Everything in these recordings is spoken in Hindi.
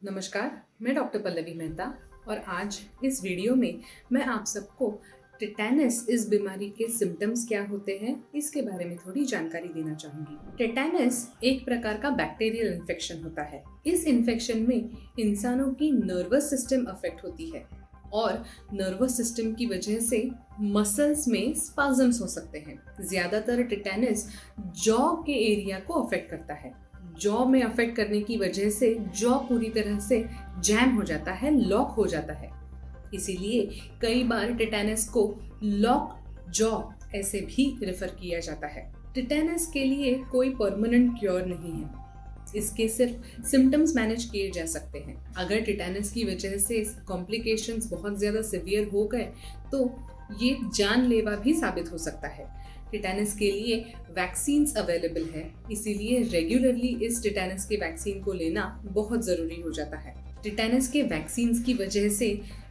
नमस्कार, मैं डॉक्टर पल्लवी मेहता और आज इस वीडियो में मैं आप सबको टेटेनस इस बीमारी के सिम्टम्स क्या होते हैं इसके बारे में थोड़ी जानकारी देना चाहूंगी। टेटेनस एक प्रकार का बैक्टीरियल इन्फेक्शन होता है। इस इन्फेक्शन में इंसानों की नर्वस सिस्टम अफेक्ट होती है और नर्वस सिस्टम की वजह से मसल्स में स्पाज्म्स हो सकते हैं। ज्यादातर टेटेनस जॉ के एरिया को अफेक्ट करता है। जॉ में अफेक्ट करने की वजह से जॉ पूरी तरह से जैम हो जाता है, लॉक हो जाता है। इसीलिए कई बार टेटेनस को लॉक जॉ ऐसे भी रेफर किया जाता है। टेटेनस के लिए कोई परमानेंट क्योर नहीं है। इसके सिर्फ सिम्टम्स मैनेज किए जा सकते हैं। अगर टेटेनस की वजह से कॉम्प्लिकेशंस बहुत ज़्यादा सिवियर हो गए तो ये जानलेवा भी साबित हो सकता है। टेटेनस के लिए वैक्सीन्स अवेलेबल है, इसीलिए रेगुलरली इस टेटेनस के वैक्सीन को लेना बहुत ज़रूरी हो जाता है। टेटेनस के वैक्सीन्स की वजह से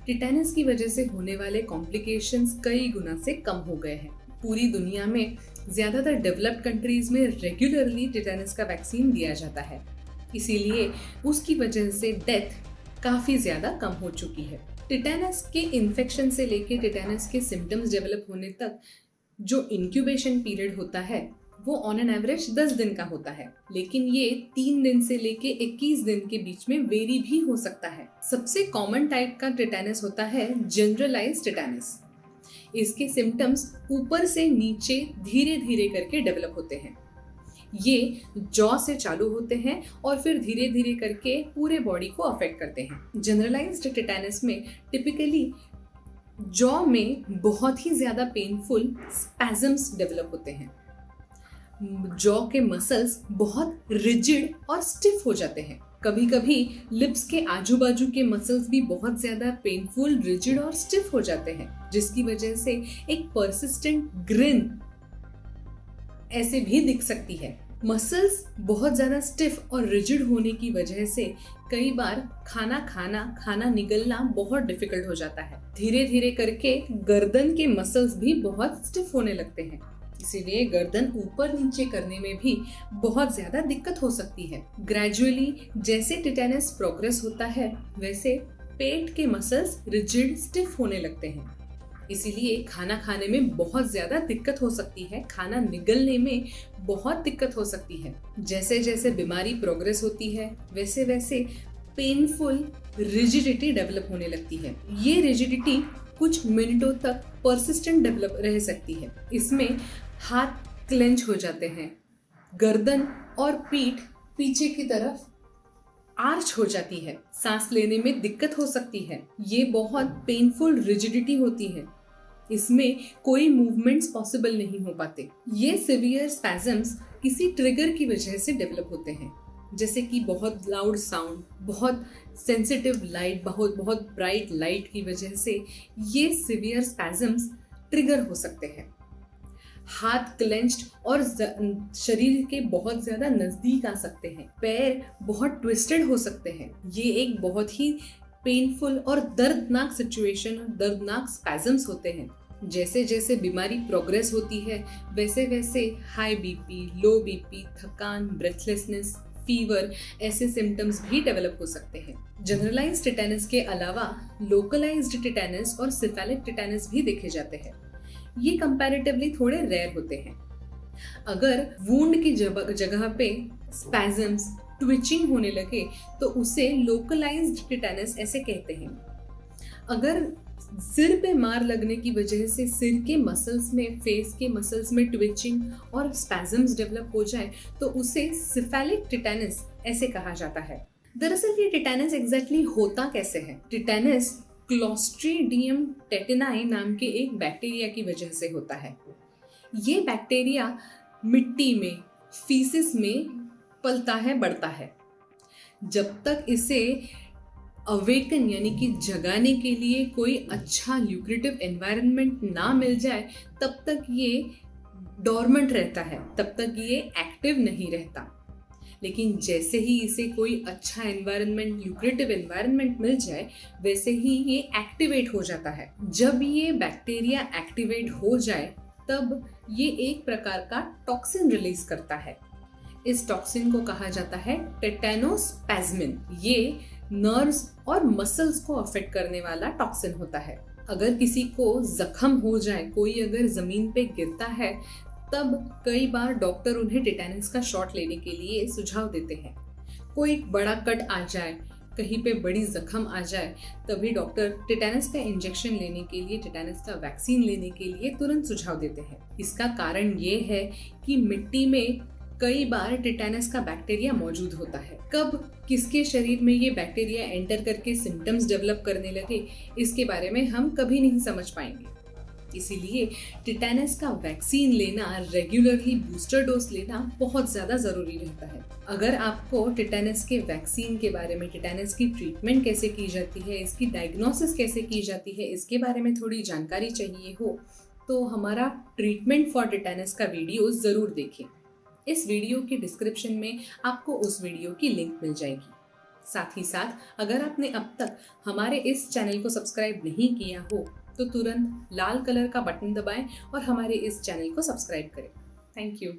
टेटेनस की वजह से होने वाले कॉम्प्लिकेशंस कई गुना से कम हो गए हैं। पूरी दुनिया में ज़्यादातर डेवलप्ड कंट्रीज में रेगुलरली टेटेनस का वैक्सीन दिया जाता है, इसीलिए उसकी वजह से डेथ काफ़ी ज़्यादा कम हो चुकी है। टेटेनस के इन्फेक्शन से लेके टेटेनस के सिम्टम्स डेवलप होने तक जो इंक्यूबेशन पीरियड होता है वो ऑन एन एवरेज 10 दिन का होता है, लेकिन ये 3 दिन से लेके 21 दिन के बीच में वेरी भी हो सकता है। सबसे कॉमन टाइप का टेटेनस होता है जनरलाइज्ड टेटेनस। इसके सिम्टम्स ऊपर से नीचे धीरे धीरे करके डेवलप होते हैं। ये जॉ से चालू होते हैं और फिर धीरे धीरे करके पूरे बॉडी को अफेक्ट करते हैं। जनरलाइज्ड टेटेनस में टिपिकली जॉ में बहुत ही ज़्यादा पेनफुल स्पैज़म्स डेवलप होते हैं। जॉ के मसल्स बहुत रिजिड और स्टिफ हो जाते हैं। कभी कभी लिप्स के आजू बाजू के मसल्स भी बहुत ज़्यादा पेनफुल, रिजिड और स्टिफ हो जाते हैं, जिसकी वजह से एक परसिस्टेंट ग्रिन ऐसे भी दिख सकती है। मसल्स बहुत ज़्यादा स्टिफ और रिजिड होने की वजह से कई बार खाना निगलना बहुत डिफिकल्ट हो जाता है। धीरे धीरे करके गर्दन के मसल्स भी बहुत स्टिफ होने लगते हैं, इसीलिए गर्दन ऊपर नीचे करने में भी बहुत ज़्यादा दिक्कत हो सकती है। ग्रेजुअली जैसे टेटेनस प्रोग्रेस होता है वैसे पेट के मसल्स रिजिड स्टिफ होने लगते हैं, इसीलिए खाना खाने में बहुत ज़्यादा दिक्कत हो सकती है, खाना निगलने में बहुत दिक्कत हो सकती है। जैसे जैसे बीमारी प्रोग्रेस होती है वैसे वैसे पेनफुल रिजिडिटी डेवलप होने लगती है। ये रिजिडिटी कुछ मिनटों तक परसिस्टेंट डेवलप रह सकती है। इसमें हाथ क्लेंच हो जाते हैं, गर्दन और पीठ पीछे की तरफ आर्च हो जाती है, सांस लेने में दिक्कत हो सकती है। ये बहुत पेनफुल रिजिडिटी होती है, इसमें कोई मूवमेंट्स पॉसिबल नहीं हो पाते। ये सिवियर स्पैज़म्स किसी ट्रिगर की वजह से डेवलप होते हैं, जैसे कि बहुत लाउड साउंड, बहुत सेंसिटिव लाइट, बहुत ब्राइट लाइट की वजह से ये सिवियर स्पैज़म्स ट्रिगर हो सकते हैं। हाथ क्लेंच्ड और शरीर के बहुत ज़्यादा नज़दीक आ सकते हैं। पैर बहुत ट्विस्टेड हो सकते हैं। ये एक बहुत ही पेनफुल और दर्दनाक सिचुएशन और दर्दनाक स्पैज़म्स होते हैं। जैसे जैसे बीमारी प्रोग्रेस होती है वैसे वैसे हाई बीपी, लो बीपी, थकान, ब्रेथलेसनेस, फीवर ऐसे सिम्टम्स भी डेवलप हो सकते हैं। जनरलाइज्ड टेटेनस के अलावा लोकलाइज्ड टेटेनस और सिफेलिक टेटेनस भी देखे जाते हैं। ये कंपैरेटिवली थोड़े रेयर होते हैं। अगर वुंड की जगह पे स्पैज़म्स, ट्विचिंग होने लगे तो उसे लोकलाइज्ड टेटेनस ऐसे कहते हैं। अगर सिर पे मार लगने की वजह से सिर के मसल्स में, फेस के मसल्स में ट्विचिंग और स्पैज़म्स डेवलप हो जाए तो उसे सिफेलिक टेटेनस ऐसे कहा जाता है। दरअसल ये टेटेनस एग्जैक्टली होता कैसे है? टेटेनस क्लोस्ट्रीडियम टेटेनाई नाम के एक बैक्टीरिया की वजह से होता है। ये बैक्टीरिया मिट्टी में, फीसिस में पलता है, बढ़ता है। जब तक इसे अवेकन यानी कि जगाने के लिए कोई अच्छा ल्यूक्रेटिव एनवायरनमेंट ना मिल जाए तब तक ये डोरमेंट रहता है, तब तक ये एक्टिव नहीं रहता। लेकिन जैसे ही इसे कोई अच्छा एनवायरनमेंट, ल्यूक्रेटिव एनवायरनमेंट मिल जाए वैसे ही ये एक्टिवेट हो जाता है। जब ये बैक्टीरिया एक्टिवेट हो जाए तब ये एक प्रकार का टॉक्सिन रिलीज करता है। इस टॉक्सिन को कहा जाता है टेटेनोस्पैज्मिन। ये नर्व्स और मसल्स को अफेक्ट करने वाला टॉक्सिन होता है। अगर किसी को जख्म हो जाए, कोई अगर जमीन पे गिरता है, तब कई बार डॉक्टर उन्हें टिटेनस का शॉट लेने के लिए सुझाव देते हैं। कोई बड़ा कट आ जाए, कहीं पे बड़ी जख्म आ जाए, तभी डॉक्टर टिटेनस का इंजेक्शन लेने के लिए, टिटेनस का वैक्सीन लेने के लिए तुरंत सुझाव देते हैं। इसका कारण ये है कि मिट्टी में कई बार टिटेनस का बैक्टीरिया मौजूद होता है। कब किसके शरीर में ये बैक्टीरिया एंटर करके सिम्टम्स डेवलप करने लगे, इसके बारे में हम कभी नहीं समझ पाएंगे। इसीलिए टिटेनस का वैक्सीन लेना, रेगुलरली बूस्टर डोज लेना बहुत ज़्यादा ज़रूरी रहता है। अगर आपको टिटेनस के वैक्सीन के बारे में, टिटेनस की ट्रीटमेंट कैसे की जाती है, इसकी डायग्नोसिस कैसे की जाती है, इसके बारे में थोड़ी जानकारी चाहिए हो तो हमारा ट्रीटमेंट फॉर टिटेनस का वीडियो ज़रूर देखें। इस वीडियो के डिस्क्रिप्शन में आपको उस वीडियो की लिंक मिल जाएगी। साथ ही साथ अगर आपने अब तक हमारे इस चैनल को सब्सक्राइब नहीं किया हो तो तुरंत लाल कलर का बटन दबाएं और हमारे इस चैनल को सब्सक्राइब करें। Thank you.